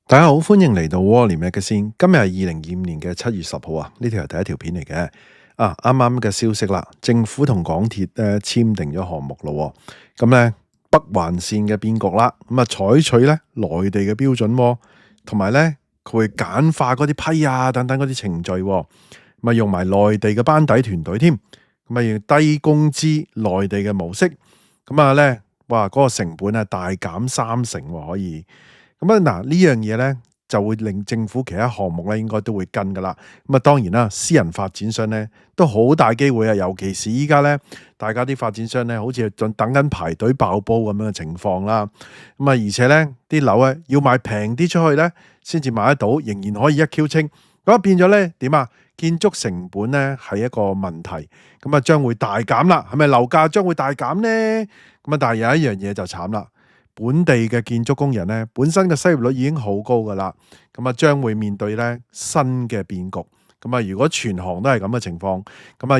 大家好，歡迎嚟到窩廉嘅先。今日係2025年嘅7月10號啊，呢條係第一條片嚟嘅。啱啱嘅消息啦，政府同港鐵咧簽訂咗項目咯。咁咧北環線嘅變局啦，咁採取咧內地嘅標準，同埋咧佢會簡化嗰啲批等等嗰啲程序，咁用埋內地嘅班底團隊添，咁用低工資內地嘅模式，咁咧哇嗰個成本大減30%可以。嗱呢樣嘢咧就會令政府其他項目咧應該都會跟噶啦。當然啦，私人發展商咧都好大機會啊，尤其是依家咧大家啲發展商咧好似等緊排隊爆煲咁樣嘅情況啦。而且咧啲樓咧要賣平啲出去咧先至買得到，仍然可以一 Q 清。咁變咗咧點啊？建築成本咧係一個問題，咁將會大減啦。係咪樓價將會大減咧？但係有一樣嘢就慘啦。本地嘅建築工人咧，本身嘅失業率已經好高噶啦，將會面對咧新嘅變局。如果全行都係咁嘅情況，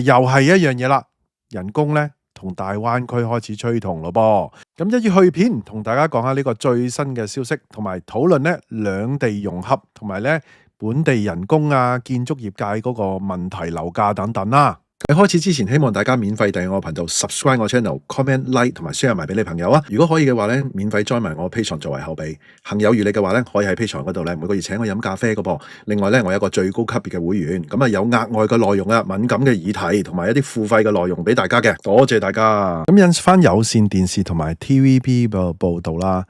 又係一樣嘢啦，人工咧同大灣區開始趨同咯噃。咁一於去片同大家講下呢個最新嘅消息，同埋討論咧兩地融合，同埋咧本地人工建築業界嗰個問題、樓價等等啦。喺開始之前，希望大家免費訂閱我頻道、subscribe 我 channel、comment like 同埋 share 埋俾你朋友啊！如果可以嘅話咧，免費 join 埋我 Patreon 作為後備。行有餘力嘅話咧，可以喺 Patreon 嗰度咧每個月請我飲咖啡嘅噃。另外咧，我有一個最高級別嘅會員，有額外嘅內容啊，敏感嘅議題同埋一啲付費嘅內容俾大家嘅。多謝大家。引翻有線電視同埋 TVB 嘅報道啦。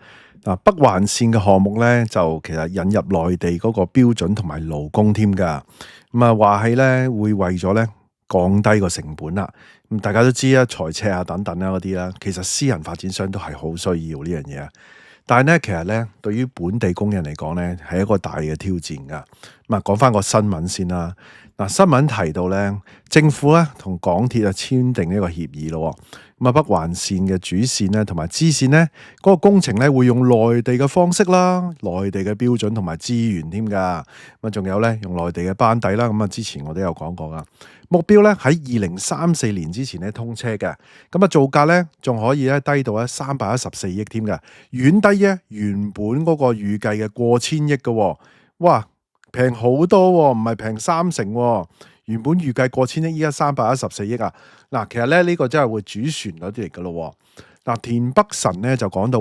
北環線嘅項目咧就其實引入內地嗰個標準同埋勞工添噶。話係咧會為咗咧降低個成本啦，大家都知啊，財赤等等嗰啲啦，其實私人發展商都係好需要呢樣嘢啊。但係咧，其實咧對於本地工人嚟講咧，係一個大嘅挑戰噶。講翻個新聞先啦。新聞提到咧，政府咧同港鐵簽訂呢個協議咯。北環線嘅主線咧同埋支線咧，嗰個工程咧會用內地嘅方式啦，內地嘅標準同埋資源添噶。仲有咧用內地嘅班底啦。之前我都有講過噶。目標咧喺2034年之前咧通車嘅。造價咧仲可以咧低到314億添嘅，遠低原本嗰個預計嘅過千億嘅。哇，平好多，唔係平30%。原本預計過千億，依家314億啊！其實咧呢個真係會主旋律啲嚟噶咯。田北辰咧就講到，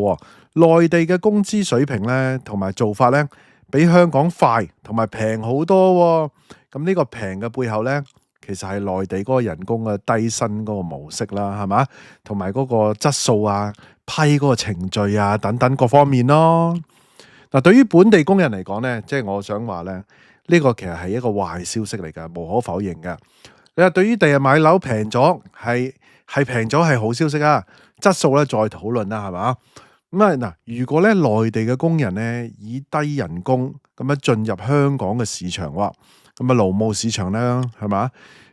內地嘅工資水平咧同埋做法咧比香港快同埋平好多。呢個平嘅背後咧，其實係內地嗰個人工嘅低薪嗰個模式啦，係嘛？同埋嗰個質素批嗰個程序等等各方面咯。對於本地工人嚟講咧，即係我想話咧。呢個其實係一個壞消息嚟㗎，無可否認㗎。你話對於第日買樓平咗，係平咗係好消息啊。質素咧再討論啦，係嘛？如果咧內地嘅工人咧以低人工咁樣進入香港嘅市場，勞務市場咧係嘛？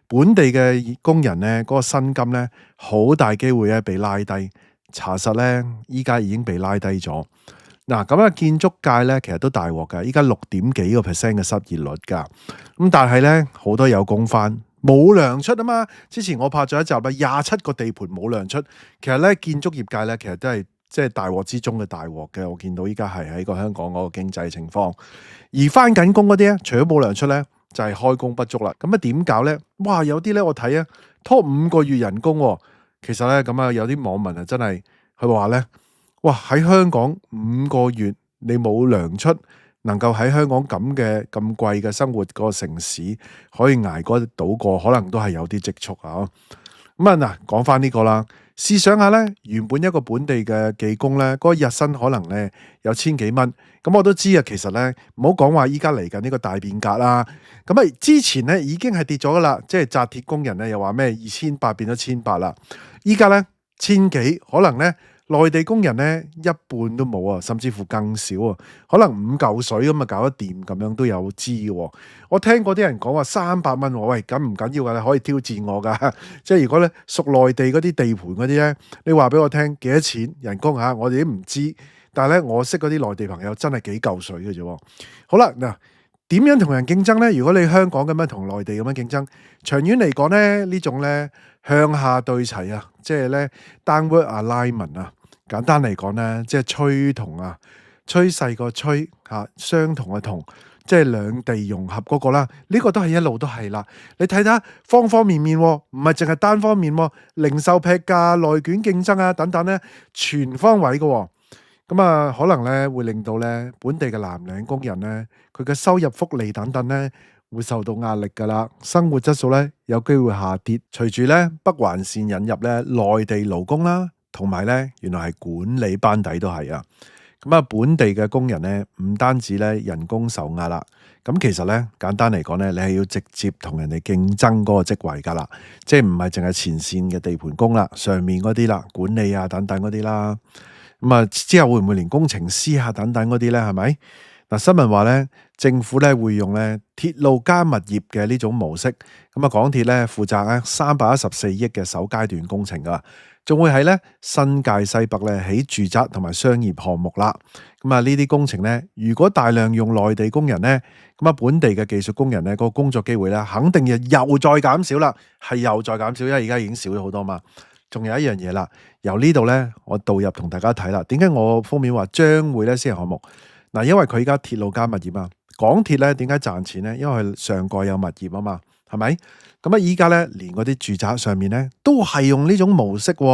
本地嘅工人咧嗰個薪金咧好大機會被拉低。查實咧依家已經被拉低咗。建築界咧，其實都大鑊噶，依家6.幾% 嘅失業率噶。但係咧，好多有工返，冇糧出啊嘛。之前我拍咗一集27個地盤冇糧出。其實咧，建築業界咧，其實都係即係大鑊之中嘅大鑊嘅。我見到依家係喺個香港嗰個經濟情況，而返緊工嗰啲咧，除咗冇糧出咧，就係開工不足啦。點搞咧？哇，有啲咧我睇拖5個月人工。其實咧有啲網民真係佢話咧。哇！喺香港5個月你冇糧出，能夠喺香港咁貴嘅生活個城市可以捱到過，可能都係有啲積蓄啊！講翻呢個啦，試想下咧，原本一個本地嘅技工咧，嗰個日薪可能咧有千幾蚊，我都知啊。其實咧，唔好講話依家嚟緊呢個大變革啦。之前咧已經係跌咗噶啦，即係紮鐵工人咧又話咩2800變咗1800啦，依家咧千幾，可能咧。內地工人咧一半都冇啊，甚至乎更少啊，可能5嚿水咁搞得掂咁樣都有知嘅。我聽過啲人講話300蚊，喂，緊唔緊要噶？你可以挑戰我噶，即係如果咧屬內地嗰啲地盤嗰啲咧，你話俾我聽幾多錢人工吓，我哋都唔知。但係咧，我識嗰啲內地朋友真係幾嚿水嘅啫。好啦，點樣同人競爭咧？如果你香港咁樣同內地咁樣競爭，長遠嚟講咧，呢種咧向下對齊啊，即係咧 downward alignment 啊。簡單嚟講咧，即係趨同啊，趨勢個趨嚇，相同嘅同，即係兩地融合嗰個啦。呢個都係一路都係啦。你睇睇方方面面喎，唔係淨係單方面喎，零售劈價、內卷競爭啊等等咧，全方位嘅喎。咁啊，可能咧會令到咧本地嘅藍領工人咧，佢嘅收入、福利等等咧，會受到壓力㗎啦，生活質素咧有機會下跌。隨住咧北環線引入咧內地勞工啦，同埋咧原來係管理班底都係啊。咁啊，本地嘅工人咧唔單止咧人工受壓啦，咁其實咧簡單嚟講咧，你係要直接同人哋競爭嗰個職位㗎啦，即係唔係淨係前線嘅地盤工啦，上面嗰啲啦，管理啊等等嗰啲啦。咁啊，之後會唔會連工程師啊等等嗰啲咧？係咪？嗱，新聞話咧，政府咧會用咧鐵路加物業嘅呢種模式。咁啊，港鐵咧負責咧314億嘅首階段工程噶，仲會喺咧新界西北咧起住宅同埋商業項目啦。咁啊，呢啲工程咧，如果大量用內地工人咧，咁啊本地嘅技術工人咧，個工作機會咧，肯定又再減少啦，係又再減少，因為而家已經少咗好多嘛。仲有一樣嘢啦，由呢度咧，我導入同大家睇啦。點解我封面話將會咧私人項目？嗱，因為佢而家鐵路加物業啊，港鐵咧點解賺錢咧？因為佢上蓋有物業啊嘛，係咪？咁啊，依家咧連嗰啲住宅上面咧都係用呢種模式喎。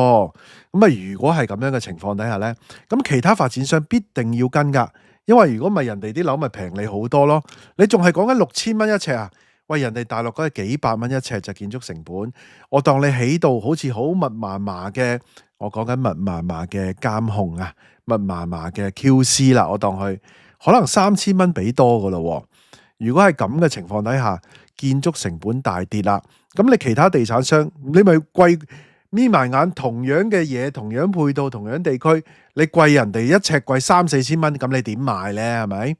咁啊，如果係咁樣嘅情況底下咧，咁其他發展商必定要跟㗎，因為如果唔係人哋啲樓咪平你好多咯。你仲係講緊6000蚊一尺啊？喂，人哋大陸嗰啲幾百蚊一尺就建築成本，我當你起到好似好密麻麻嘅，我講緊密麻麻嘅監控啊，密麻麻嘅 QC 啦，我當佢可能3000蚊俾多噶咯。如果係咁嘅情況底下，建築成本大跌啦，咁你其他地產商你咪貴眯埋眼，同樣嘅嘢，同樣配套，同樣地區，你貴人哋一尺貴3、4千蚊，咁你點賣咧？係咪？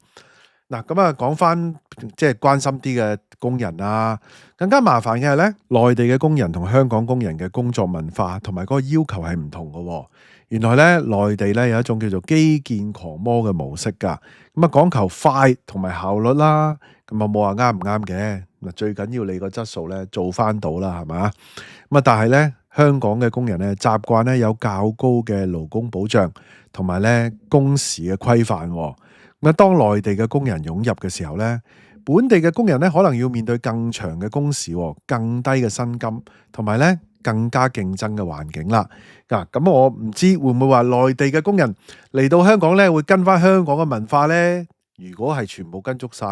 嗱，咁啊，講翻即係關心啲嘅工人啊，更加麻煩嘅係咧，內地嘅工人同香港工人嘅工作文化同埋嗰個要求係唔同嘅喎。原來咧，內地咧有一種叫做基建狂魔嘅模式㗎，咁啊講求快同埋效率啦，咁啊冇話啱唔啱嘅，嗱最緊要你個質素咧做翻到啦，係嘛？咁啊，但係咧香港嘅工人咧習慣咧有較高嘅勞工保障同埋咧工時嘅規範喎。咁當內地嘅工人湧入嘅時候咧，本地嘅工人咧可能要面對更長嘅工時、更低嘅薪金，同埋咧更加競爭嘅環境啦。嗱，咁我唔知會唔會話內地嘅工人嚟到香港咧會跟翻香港嘅文化咧？如果係全部跟足晒，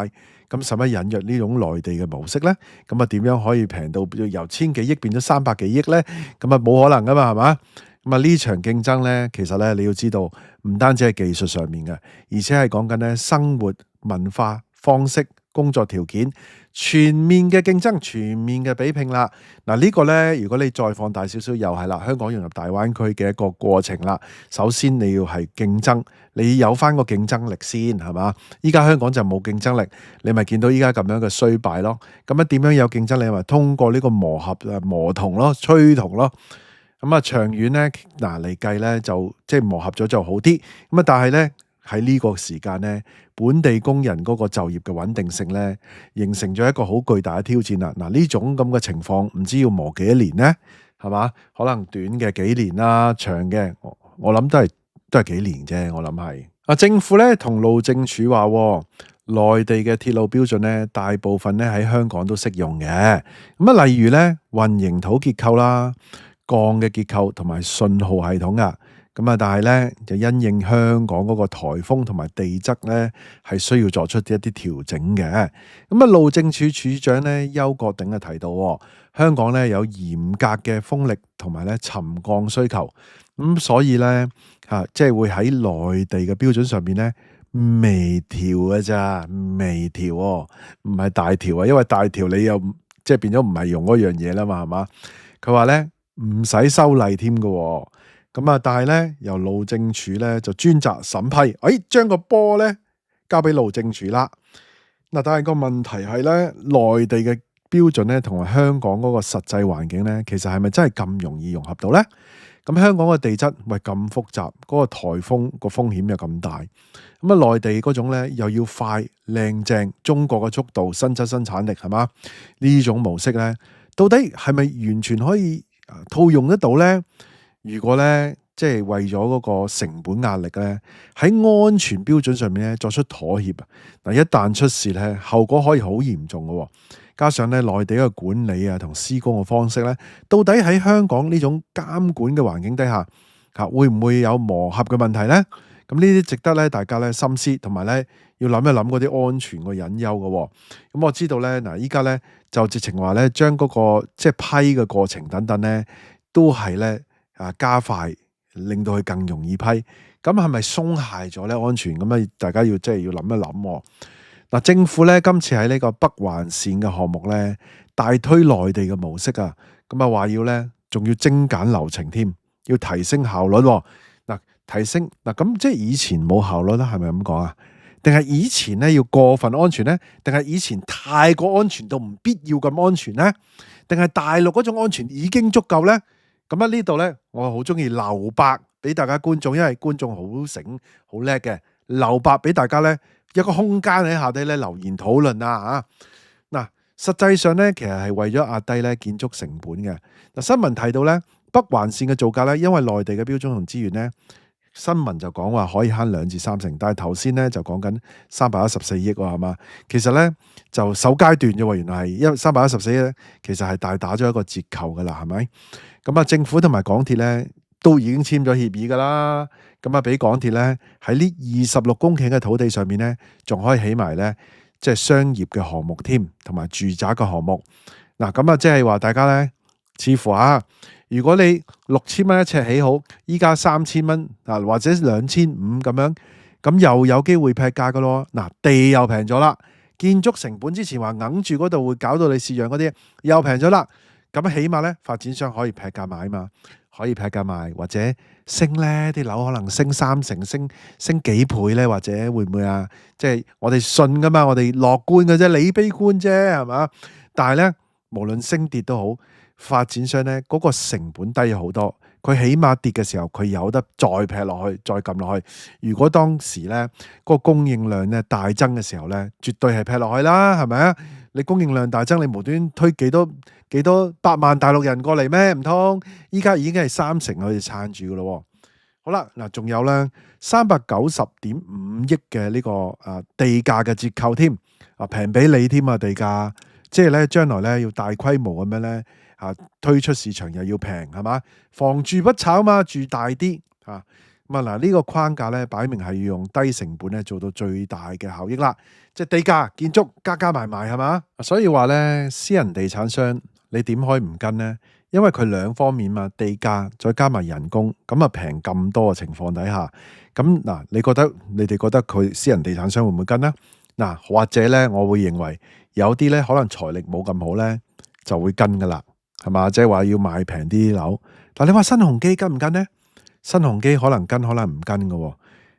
咁使乜引入呢種內地嘅模式咧？咁啊點樣可以平到由1000幾億變咗300幾億咧？咁啊冇可能噶嘛，係嘛？咁啊呢場競爭咧，其實咧你要知道，唔單止係技術上面嘅，而且係講緊咧生活文化方式、工作條件全面嘅競爭、全面嘅比拼啦。嗱呢個咧，如果你再放大少少，又係啦，香港融入大灣區嘅一個過程啦。首先你要係競爭，你有翻個競爭力先係嘛？依家香港就冇競爭力，你咪見到依家咁樣嘅衰敗咯。咁啊點樣有競爭力？咪通過呢個磨合磨銅咯、催銅咯。咁啊，長遠咧，嗱嚟計咧，就即係磨合咗就好啲。咁啊，但係咧喺呢個時間咧，本地工人嗰個就業嘅穩定性咧，形成咗一個好巨大嘅挑戰啦。嗱，呢種咁嘅情況，唔知要磨幾多年咧，係嘛？可能短嘅幾年啦，長嘅我諗都係幾年啫。我諗係啊，政府咧同路政署話，內地嘅鐵路標準咧，大部分咧喺香港都適用嘅。咁啊，例如咧混凝土結構啦。鋼嘅結構同埋信號系統啊，咁啊，但係咧就因應香港嗰個颱風同埋地質咧，係需要作出一啲調整嘅。咁啊，路政署署長咧邱國鼎啊提到，香港咧有嚴格嘅風力同埋咧沉降需求，咁所以咧即係會喺內地嘅標準上邊咧微調嘅咋，微調唔係大調啊，因為大調你又即係變咗唔係用嗰樣嘢啦嘛，係嘛？佢話咧。唔使修例添嘅，咁啊，但係咧由路政署咧就專責審批，將個波咧交俾路政署啦。嗱，但係個問題係咧，內地嘅標準咧同埋香港嗰個實際環境咧，其實係咪真係咁容易融合到咧？咁香港嘅地質咁複雜，嗰個颱風個風險又咁大，咁啊內地嗰種咧又要快靚正，中國嘅速度、新質生產力係嘛？呢種模式咧，到底係咪完全可以套用得到咧？如果咧即係為咗嗰個成本壓力咧，喺安全標準上面咧作出妥協啊！嗱，一旦出事咧，後果可以好嚴重嘅。加上咧內地嘅管理啊同施工嘅方式咧，到底喺香港呢種監管嘅環境底下，會唔會有磨合嘅問題咧？咁呢啲值得咧大家咧深思，同埋咧要諗一諗嗰啲安全嘅隱憂嘅。咁我知道咧嗱，依家咧就直情話咧將嗰個即係批嘅過程等等咧，都係咧加快，令到佢更容易批。咁係咪鬆懈咗咧安全？咁啊，大家要即係要諗一諗。嗱，政府咧今次喺呢個北環線嘅項目咧，大推內地嘅模式啊，咁啊話要咧，仲要精簡流程添，要提升效率。嗱，提升嗱，咁即係以前冇效率啦，係咪咁講啊？定係以前咧要過分安全咧？定係以前太過安全到唔必要咁安全咧？定係大陸嗰種安全已經足夠咧？咁啊呢度咧，我好中意留白俾大家觀眾，因為觀眾好醒好叻嘅，留白俾大家咧。一個空間喺下底咧留言討論啊嚇。嗱，實際上咧其實係為咗壓低咧建築成本嘅。嗱，新聞提到咧北環線嘅造價咧，因為內地嘅標準同資源咧，新聞就講話可以慳2至3成，但係頭先咧就講緊314億喎，係嘛？其實咧就首階段啫喎，原來係因為314億咧，其實係大打咗一個折扣噶啦，係咪？咁啊，政府同埋港鐵咧都已經簽咗協議噶啦。咁啊，俾港鐵咧喺呢26公頃嘅土地上面咧，仲可以起埋咧，即係商業嘅項目添，同埋住宅嘅項目。嗱，咁啊，即係話大家咧，似乎如果你6000蚊一尺起好，依家3000蚊啊，或者2500咁樣，咁又有機會劈價噶咯。嗱，地又平咗啦，建築成本之前話硬住嗰度會搞到你蝕讓嗰啲，又平咗啦。咁起碼咧，發展商可以劈價買嘛。可以劈價賣，或者升咧，啲樓可能升3成，升幾倍咧，或者會唔會啊？即係我哋信噶嘛，我哋樂觀嘅啫，你悲觀啫，係嘛？但係咧，無論升跌都好，發展商咧嗰個成本低咗好多，佢起碼跌嘅時候，佢有得再劈落去，再撳落去。如果當時咧嗰個供應量咧大增嘅時候咧，絕對係劈落去啦，係咪啊？你供應量大增，你無端推幾多百萬大陸人過嚟咩？唔通依家已經係3成可以撐住噶咯？好啦，嗱，仲有咧390.5億嘅呢個地價嘅折扣添，平俾你添啊地價，即係咧將來咧要大規模咁樣咧推出市場又要平，係嘛？房住不炒嘛，住大啲啊。咁啊嗱，呢個框架咧擺明係要用低成本咧做到最大嘅效益啦，即係地價、建築加埋係嘛？所以話咧，私人地產商你點可以唔跟呢？因為佢兩方面嘛，地價再加埋人工，咁啊平咁多嘅情況底下，咁嗱，你哋覺得佢私人地產商會唔會跟呢？嗱，或者咧，我會認為有啲咧可能財力冇咁好咧，就會跟噶啦，係嘛？即係話要買平啲樓。但你話新鴻基跟唔跟呢？新鴻基可能跟，可能唔跟嘅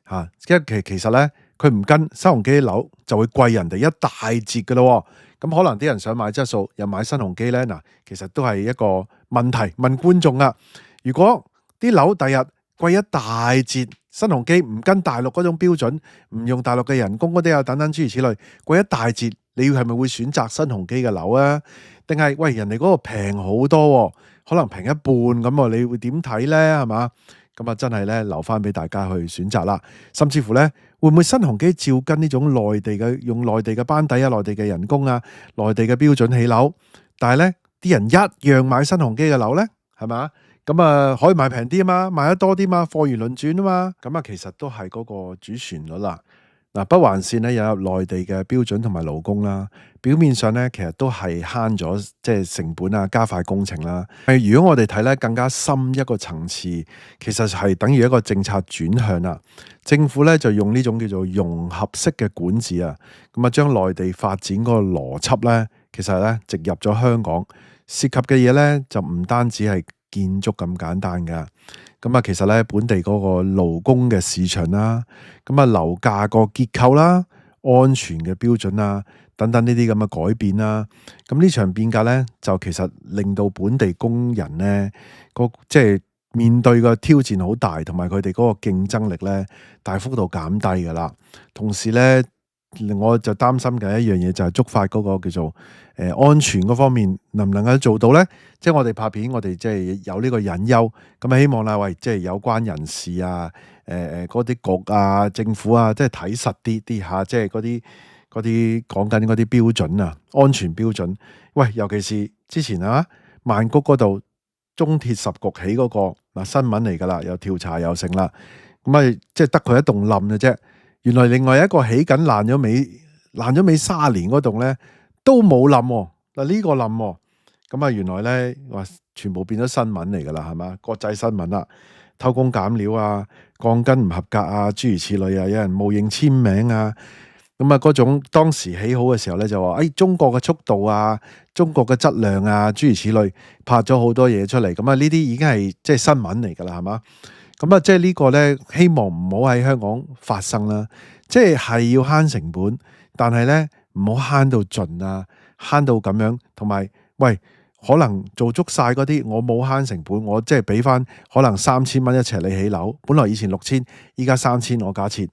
喎，因為其實咧，佢唔跟新鴻基啲樓就會貴人哋一大截嘅咯。咁可能啲人想買質素，又買新鴻基咧，嗱，其實都係一個問題，問觀眾啊。如果啲樓第日貴一大截，新鴻基唔跟大陸嗰種標準，唔用大陸嘅人工嗰啲啊，等等諸如此類，貴一大截，你係咪會選擇新鴻基嘅樓啊？定係喂人哋嗰個平好多，可能平一半咁啊？你會點睇咧？係嘛？咁啊，真係咧留翻俾大家去選擇啦。甚至乎咧，會唔會新鴻基照跟呢種用內地嘅班底啊、內地嘅人工啊、內地嘅標準起樓？但係咧，啲人一樣買新鴻基嘅樓咧，係嘛？咁啊，可以賣平啲啊嘛，賣得多啲嘛，貨源輪轉啊嘛。咁啊，其實都係嗰個主旋律啦。嗱，北環線咧引入內地嘅標準同埋勞工啦，表面上咧其實都係慳咗即係成本啊，加快工程啦。如果我哋睇咧更加深一個層次，其實係等於一個政策轉向啦。政府咧就用呢種叫做融合式嘅管治啊，咁啊將內地發展嗰個邏輯咧，其實咧植入咗香港，涉及嘅嘢咧就唔單止係建築咁簡單㗎。咁啊，其實咧本地嗰個勞工嘅市場啦，咁啊樓價個結構啦、安全嘅標準啦，等等呢啲咁嘅改變啦，咁呢場變革咧就其實令到本地工人咧即係面對嘅挑戰好大，同埋佢哋嗰個競爭力咧大幅度減低噶啦。同時咧，我就擔心嘅一樣嘢就係觸發嗰個叫做安全嗰方面能唔能夠做到咧？即係我哋拍片，我哋即係有呢個隱憂，咁啊希望啦，喂，即係有關人士啊，嗰啲局啊、政府啊，即係睇實啲嚇，即係嗰啲講緊嗰啲標準啊，安全標準。喂，尤其是之前啊，曼谷嗰度中鐵十局起嗰個新聞嚟㗎啦，又調查又成啦，咁啊即係得佢一棟冧嘅啫。原來另外一個起緊爛咗尾30年嗰棟咧都冇冧喎，嗱呢個冧喎，咁啊原來咧話全部變咗新聞嚟㗎啦，係嘛？國際新聞啦，偷工減料啊，鋼筋唔合格啊，諸如此類啊，有人冒認簽名啊，咁啊嗰種當時起好嘅時候咧就話，中國嘅速度啊，中國嘅質量啊，諸如此類，拍咗好多嘢出嚟，咁啊呢啲已經係即係新聞嚟㗎啦，係嘛？咁啊，即係呢個咧，希望唔好喺香港發生啦。即係要慳成本，但係咧唔好慳到盡啊，慳到咁樣。同埋，喂，可能做足晒嗰啲，我冇慳成本，我即係俾翻可能3000蚊一尺你起樓，本來以前6000，依家3000我假設。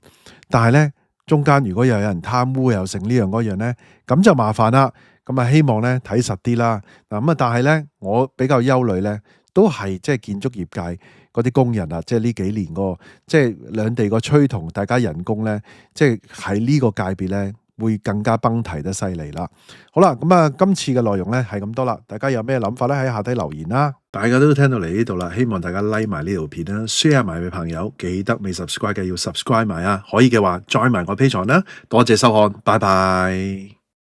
但係咧中間如果又有人貪污又成呢樣嗰樣咧，咁就麻煩啦。咁啊，希望咧睇實啲啦。嗱咁啊，但係咧我比較憂慮咧，都係即係建築業界嗰啲工人啊，即係呢幾年即係兩地個趨同，大家人工咧，即係喺呢個界別咧，會更加崩堤得犀利啦。好啦，咁啊，今次嘅內容咧係咁多啦，大家有咩諗法咧？喺下底留言啦。大家都聽到嚟呢度啦，希望大家 like 埋呢條片啦 ，share 埋俾朋友，記得未 subscribe 嘅要 subscribe 埋啊，可以嘅話 join 埋我 Patreon啦。多謝收看，拜拜。